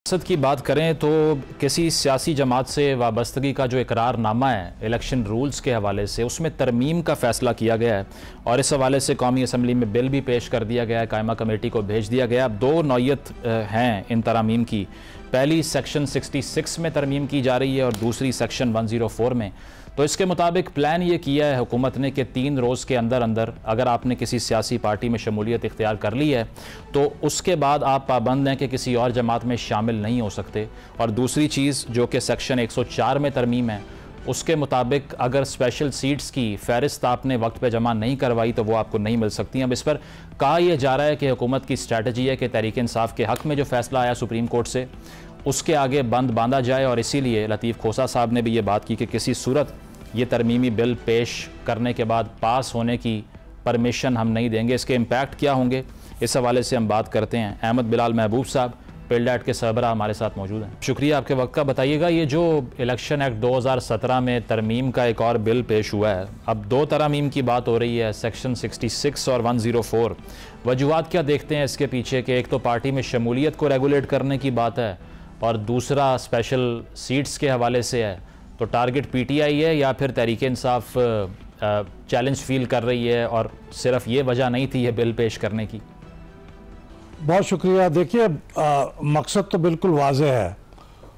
मकसद की बात करें तो किसी सियासी जमात से वाबस्तगी का जो इकरारनामा है इलेक्शन रूल्स के हवाले से, उसमें तरमीम का फ़ैसला किया गया है और इस हवाले से कौमी असम्बली में बिल भी पेश कर दिया गया है, कायमा कमेटी को भेज दिया गया। अब दो नौयत हैं इन तरमीम की। पहली सेक्शन 66 में तरमीम की जा रही है और दूसरी सेक्शन 104 में। तो इसके मुताबिक प्लान ये किया है हुकूमत ने कि 3 रोज़ के अंदर अंदर अगर आपने किसी सियासी पार्टी में शमूलियत इख्तियार कर ली है तो उसके बाद आप पाबंद हैं कि किसी और जमात में शामिल नहीं हो सकते। और दूसरी चीज़ जो कि सेक्शन 104 में तरमीम है, उसके मुताबिक अगर स्पेशल सीट्स की फ़हरिस्त आपने वक्त पे जमा नहीं करवाई तो वो आपको नहीं मिल सकती। अब इस पर कहा यह जा रहा है कि हुकूमत की स्ट्रैटेजी है कि तहरीक इंसाफ के हक़ में जो फ़ैसला आया सुप्रीम कोर्ट से उसके आगे बंद बांधा जाए और इसीलिए लतीफ़ खोसा साहब ने भी ये बात की कि किसी सूरत ये तरमीमी बिल पेश करने के बाद पास होने की परमिशन हम नहीं देंगे। इसके इम्पैक्ट क्या होंगे, इस हवाले से हम बात करते हैं। अहमद बिलाल महबूब साहब पिल्डैट के सरबराह हमारे साथ मौजूद हैं। शुक्रिया आपके वक्त का। बताइएगा, ये जो इलेक्शन एक्ट 2017 में तरमीम का एक और बिल पेश हुआ है, अब दो तरमीम की बात हो रही है, सेक्शन 66 और 104। वजूहात क्या देखते हैं इसके पीछे कि एक तो पार्टी में शमूलियत को रेगुलेट करने की बात है और दूसरा स्पेशल सीट्स के हवाले से है। तो टारगेट पीटीआई है या फिर तहरीक इंसाफ चैलेंज फील कर रही है और सिर्फ ये वजह नहीं थी ये बिल पेश करने की? बहुत शुक्रिया। देखिए, मकसद तो बिल्कुल वाज़ेह है।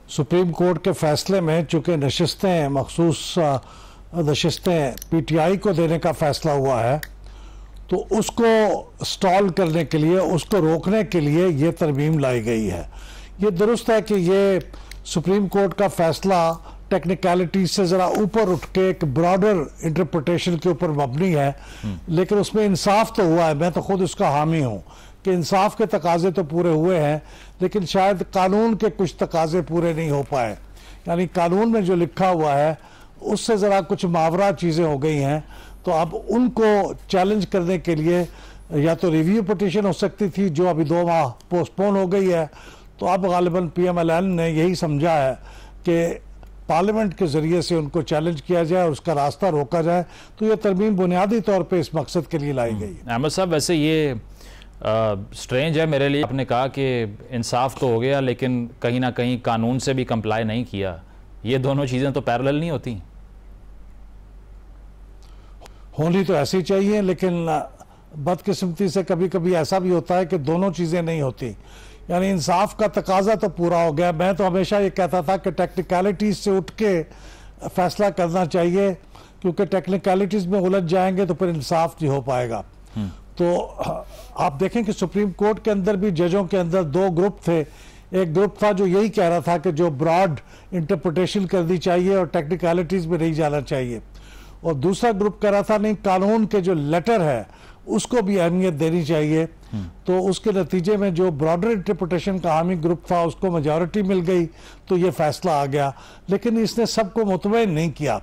सुप्रीम कोर्ट के फैसले में चूँकि नशिस्तें मखसूस नशिस्तें पीटीआई को देने का फैसला हुआ है, तो उसको स्टॉल करने के लिए, उसको रोकने के लिए ये तरमीम लाई गई है। ये दुरुस्त है कि ये सुप्रीम कोर्ट का फैसला टेक्निकलिटी से ज़रा ऊपर उठ के एक ब्रॉडर इंटरप्रिटेशन के ऊपर मबनी है, लेकिन उसमें इंसाफ तो हुआ है। मैं तो खुद उसका हामी हूँ कि इंसाफ के तकाजे तो पूरे हुए हैं, लेकिन शायद कानून के कुछ तकाजे पूरे नहीं हो पाए। यानी कानून में जो लिखा हुआ है उससे ज़रा कुछ मावरा चीज़ें हो गई हैं। तो अब उनको चैलेंज करने के लिए या तो रिव्यू पिटीशन हो सकती थी, जो अभी 2 माह पोस्टपोन हो गई है। तो अब गालिबन PMLN ने यही समझा है कि पार्लियामेंट के ज़रिए से उनको चैलेंज किया जाए और उसका रास्ता रोका जाए। तो ये तरमीम बुनियादी तौर पे इस मकसद के लिए लाई गई है। अहमद साहब, वैसे ये स्ट्रेंज है मेरे लिए। आपने कहा कि इंसाफ तो हो गया लेकिन कहीं ना कहीं कानून से भी कंप्लाई नहीं किया। ये दोनों चीज़ें तो पैरेलल नहीं होती? होनी तो ऐसी चाहिए, लेकिन बदकिस्मती से कभी कभी ऐसा भी होता है कि दोनों चीज़ें नहीं होती। यानी इंसाफ का तकाजा तो पूरा हो गया। मैं तो हमेशा ये कहता था कि टेक्निकलिटीज़ से उठ के फैसला करना चाहिए, क्योंकि टेक्निकलिटीज़ में उलझ जाएंगे तो फिर इंसाफ नहीं हो पाएगा। तो आप देखें कि सुप्रीम कोर्ट के अंदर भी जजों के अंदर 2 ग्रुप थे। एक ग्रुप था जो यही कह रहा था कि जो ब्रॉड इंटरप्रिटेशन करनी चाहिए और टेक्निकलिटीज़ में नहीं जाना चाहिए, और दूसरा ग्रुप कह रहा था नहीं, कानून के जो लेटर है उसको भी अहमियत देनी चाहिए। तो उसके नतीजे में जो ब्रॉडर इंटरप्रिटेशन का हामी ग्रुप था उसको मेजॉरिटी मिल गई, तो ये फैसला आ गया। लेकिन इसने सबको मुतमईन नहीं किया।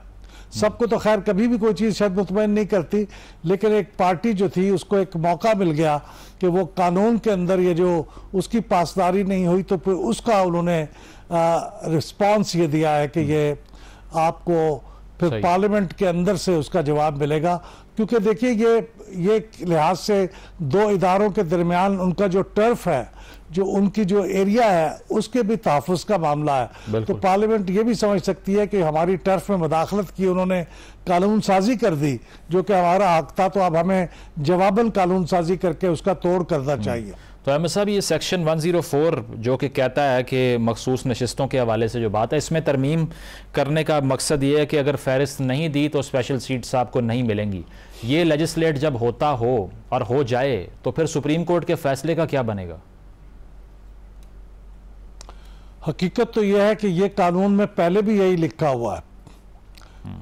सबको तो खैर कभी भी कोई चीज़ शायद मुतमईन नहीं करती, लेकिन एक पार्टी जो थी उसको एक मौका मिल गया कि वो कानून के अंदर ये जो उसकी पासदारी नहीं हुई, तो फिर उसका उन्होंने रिस्पॉन्स ये दिया है कि ये आपको फिर पार्लियामेंट के अंदर से उसका जवाब मिलेगा। क्योंकि देखिए, ये लिहाज से 2 इदारों के दरमियान उनका जो टर्फ है, जो उनकी जो एरिया है, उसके भी तहफ़्फ़ुज़ का मामला है। तो पार्लियामेंट ये भी समझ सकती है कि हमारी टर्फ में मुदाखलत की, उन्होंने कानून साजी कर दी जो कि हमारा हक था, तो अब हमें जवाबन कानून साजी करके उसका तोड़ करना चाहिए। तो अहमद साहब, ये सेक्शन 104 जो कि कहता है कि मखसूस नशिस्तों के हवाले से जो बात है, इसमें तरमीम करने का मकसद ये है कि अगर फ़हरिस्त नहीं दी तो स्पेशल सीट्स आपको नहीं मिलेंगी। ये लेजिस्लेट जब होता हो और हो जाए तो फिर सुप्रीम कोर्ट के फैसले का क्या बनेगा? हकीकत तो यह है कि ये कानून में पहले भी यही लिखा हुआ है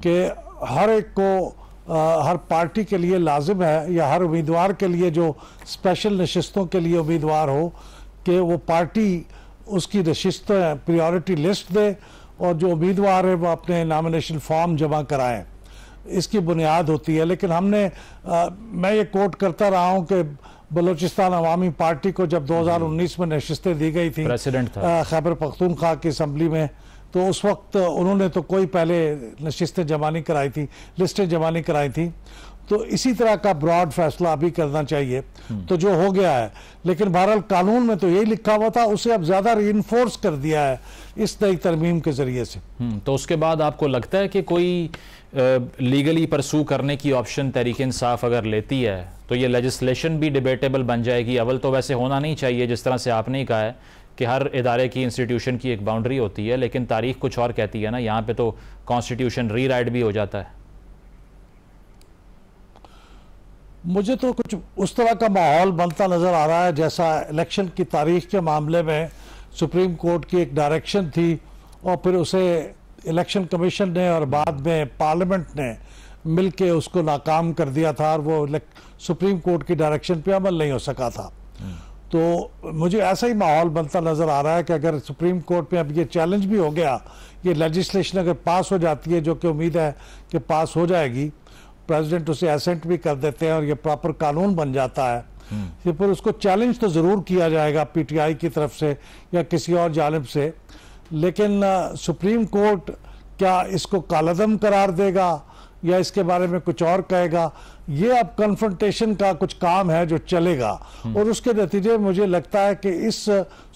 कि हर एक को हर पार्टी के लिए लाजिम है, या हर उम्मीदवार के लिए जो स्पेशल नशिस्तों के लिए उम्मीदवार हो, कि वो पार्टी उसकी नशिस्त प्रायोरिटी लिस्ट दे और जो उम्मीदवार है वो अपने नॉमिनेशन फॉर्म जमा कराएं। इसकी बुनियाद होती है। लेकिन हमने मैं ये कोट करता रहा हूँ कि बलूचिस्तान अवामी पार्टी को जब 2019 में नशिस्तें दी गई थी खैबर पख्तूनख्वा की असम्बली में, तो उस वक्त उन्होंने तो कोई पहले नशिस्तें जमा नहीं कराई थी, लिस्टें जमा नहीं कराई थी। तो इसी तरह का ब्रॉड फैसला अभी करना चाहिए। तो जो हो गया है, लेकिन बहरहाल कानून में तो यही लिखा हुआ था, उसे अब ज्यादा रीइंफोर्स कर दिया है इस नई तरमीम के जरिए से। तो उसके बाद आपको लगता है कि कोई लीगली परसू करने की ऑप्शन तहरीक इंसाफ अगर लेती है तो ये लेजिस्लेशन भी डिबेटेबल बन जाएगी? अव्वल तो वैसे होना नहीं चाहिए, जिस तरह से आपने ही कहा है कि हर इदारे की, इंस्टीट्यूशन की एक बाउंड्री होती है, लेकिन तारीख कुछ और कहती है ना। यहाँ पे तो कॉन्स्टिट्यूशन रीराइट भी हो जाता है। मुझे तो कुछ उस तरह का माहौल बनता नजर आ रहा है जैसा इलेक्शन की तारीख के मामले में सुप्रीम कोर्ट की एक डायरेक्शन थी और फिर उसे इलेक्शन कमीशन ने और बाद में पार्लियामेंट ने मिलके उसको नाकाम कर दिया था और वो सुप्रीम कोर्ट की डायरेक्शन पे अमल नहीं हो सका था। तो मुझे ऐसा ही माहौल बनता नजर आ रहा है कि अगर सुप्रीम कोर्ट में अब ये चैलेंज भी हो गया, ये लेजिस्लेशन अगर पास हो जाती है, जो कि उम्मीद है कि पास हो जाएगी, प्रेसिडेंट उसे एसेंट भी कर देते हैं और ये प्रॉपर कानून बन जाता है, ये पर उसको चैलेंज तो जरूर किया जाएगा पीटीआई की तरफ से या किसी और जानिब से। लेकिन सुप्रीम कोर्ट क्या इसको कालादम करार देगा या इसके बारे में कुछ और कहेगा, ये अब कन्फ्रंटेशन का कुछ काम है जो चलेगा और उसके नतीजे में मुझे लगता है कि इस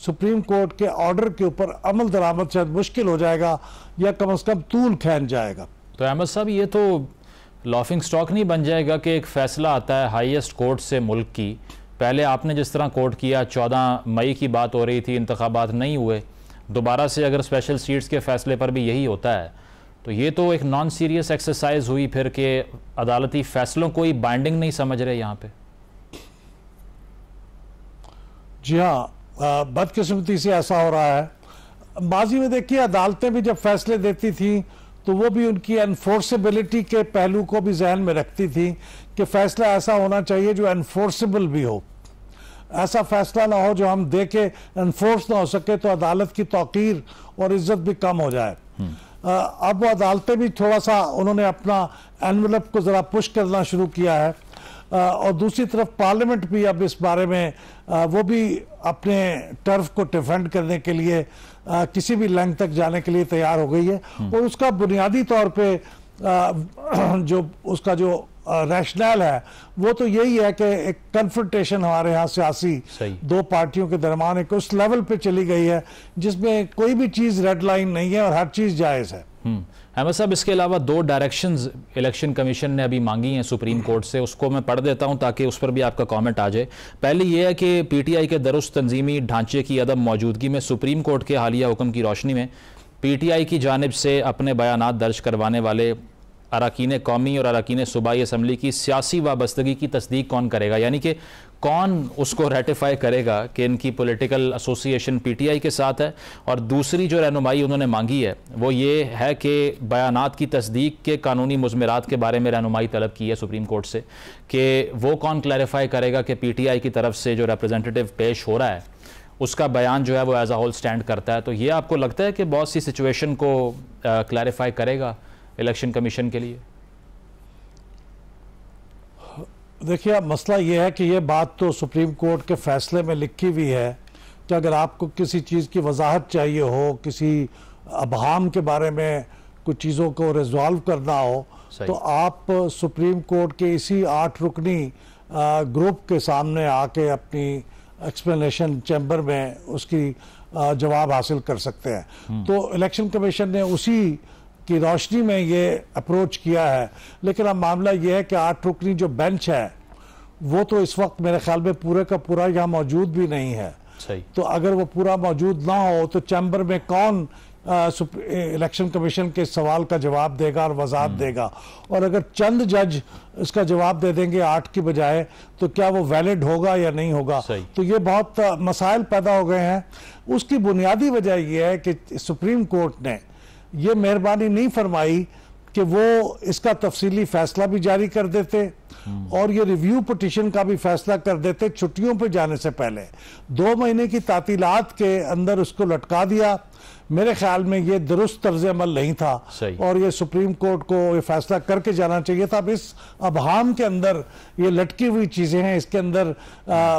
सुप्रीम कोर्ट के ऑर्डर के ऊपर अमल दरामद शायद मुश्किल हो जाएगा या कम से कम तूल खींच जाएगा। तो अहमद साहब, ये तो लॉफिंग स्टॉक नहीं बन जाएगा कि एक फैसला आता है हाईएस्ट कोर्ट से मुल्क की, पहले आपने जिस तरह कोर्ट किया, 14 मई की बात हो रही थी, इंतखाबात नहीं हुए, दोबारा से अगर स्पेशल सीट्स के फैसले पर भी यही होता है तो ये तो एक नॉन सीरियस एक्सरसाइज हुई फिर के अदालती फैसलों को ही बाइंडिंग नहीं समझ रहे यहाँ पे। जी हाँ, बदकिस्मती से ऐसा हो रहा है। माजी में देखिए अदालतें भी जब फैसले देती थी तो वो भी उनकी एनफोर्सेबिलिटी के पहलू को भी जहन में रखती थी कि फैसला ऐसा होना चाहिए जो एनफोर्सेबल भी हो, ऐसा फैसला ना हो जो हम देके एनफोर्स ना हो सके तो अदालत की तौकीर और इज्जत भी कम हो जाए। अब वो अदालतें भी थोड़ा सा उन्होंने अपना एनवेलप को जरा पुश करना शुरू किया है और दूसरी तरफ पार्लियामेंट भी अब इस बारे में वो भी अपने टर्फ को डिफेंड करने के लिए किसी भी लैंग तक जाने के लिए तैयार हो गई है और उसका बुनियादी तौर पे जो उसका जो रैशनल है वो तो यही है कि एक कन्फ्रंटेशन हमारे यहाँ सियासी दो पार्टियों के दरमियान एक उस लेवल पे चली गई है जिसमें कोई भी चीज रेड लाइन नहीं है और हर चीज जायज है। अहमद साहब, इसके अलावा 2 डायरेक्शंस इलेक्शन कमीशन ने अभी मांगी हैं सुप्रीम कोर्ट से, उसको मैं पढ़ देता हूं ताकि उस पर भी आपका कमेंट आ जाए। पहली ये है कि पीटीआई के दुरुस्त तंजीमी ढांचे की अदम मौजूदगी में सुप्रीम कोर्ट के हालिया हुक्म की रोशनी में पीटीआई की जानिब से अपने बयानात दर्ज करवाने वाले अरकान कौमी और अरकान सूबाई असम्बली की सियासी वाबस्तगी की तस्दीक कौन करेगा, यानी कि कौन उसको रेटिफाई करेगा कि इनकी पॉलिटिकल एसोसिएशन पीटीआई के साथ है। और दूसरी जो रहनुमाई उन्होंने मांगी है वो ये है कि बयानात की तस्दीक के कानूनी मुज़मरात के बारे में रहनुमाई तलब की है सुप्रीम कोर्ट से कि वो कौन क्लैरिफाई करेगा कि पीटीआई की तरफ से जो रिप्रेजेंटेटिव पेश हो रहा है उसका बयान जो है वो एज अ होल स्टैंड करता है। तो ये आपको लगता है कि बहुत सी सिचुएशन को क्लैरिफाई करेगा इलेक्शन कमीशन के लिए? देखिए, अब मसला ये है कि ये बात तो सुप्रीम कोर्ट के फैसले में लिखी हुई है कि अगर आपको किसी चीज़ की वजाहत चाहिए हो, किसी अबहाम के बारे में कुछ चीज़ों को रिजॉल्व करना हो तो आप सुप्रीम कोर्ट के इसी 8 रुकनी ग्रुप के सामने आके अपनी एक्सप्लेनेशन चैम्बर में उसकी जवाब हासिल कर सकते हैं। तो इलेक्शन कमीशन ने उसी की रोशनी में ये अप्रोच किया है। लेकिन अब मामला ये है कि 8 रुकनी जो बेंच है वो तो इस वक्त मेरे ख्याल में पूरे का पूरा यहाँ मौजूद भी नहीं है। सही। तो अगर वो पूरा मौजूद ना हो तो चैम्बर में कौन इलेक्शन कमीशन के सवाल का जवाब देगा और वजाहत देगा, और अगर चंद जज इसका जवाब दे देंगे 8 की बजाय तो क्या वो वैलिड होगा या नहीं होगा। तो ये बहुत मसाइल पैदा हो गए हैं। उसकी बुनियादी वजह यह है कि सुप्रीम कोर्ट ने ये मेहरबानी नहीं फरमाई कि वो इसका तफसीली फैसला भी जारी कर देते और ये रिव्यू पिटीशन का भी फैसला कर देते छुट्टियों पे जाने से पहले। 2 महीने की तातीलात के अंदर उसको लटका दिया। मेरे ख्याल में ये दुरुस्त तर्ज अमल नहीं था और ये सुप्रीम कोर्ट को ये फैसला करके जाना चाहिए था। अब इस अबहाम के अंदर ये लटकी हुई चीज़ें हैं, इसके अंदर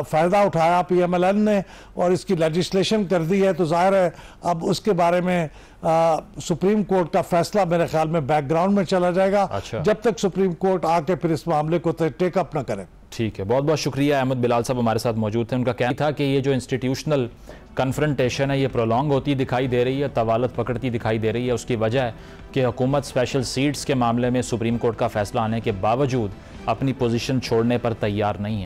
फ़ायदा उठाया PMLN ने और इसकी लेजिस्लेशन कर दी है, तो जाहिर है अब उसके बारे में सुप्रीम कोर्ट का फैसला मेरे ख्याल में बैकग्राउंड में चला जाएगा। जब तक सुप्रीम कोर्ट आके फिर इस मामले को इसको टेकअप ना करें। ठीक है, बहुत बहुत शुक्रिया। अहमद बिलाल साहब हमारे साथ मौजूद थे। उनका कहना था कि ये जो इंस्टीट्यूशनल कन्फ्रंटेशन है ये प्रोलॉन्ग होती दिखाई दे रही है, तवालत पकड़ती दिखाई दे रही है। उसकी वजह है कि हुकूमत स्पेशल सीट्स के मामले में सुप्रीम कोर्ट का फैसला आने के बावजूद अपनी पोजीशन छोड़ने पर तैयार नहीं है।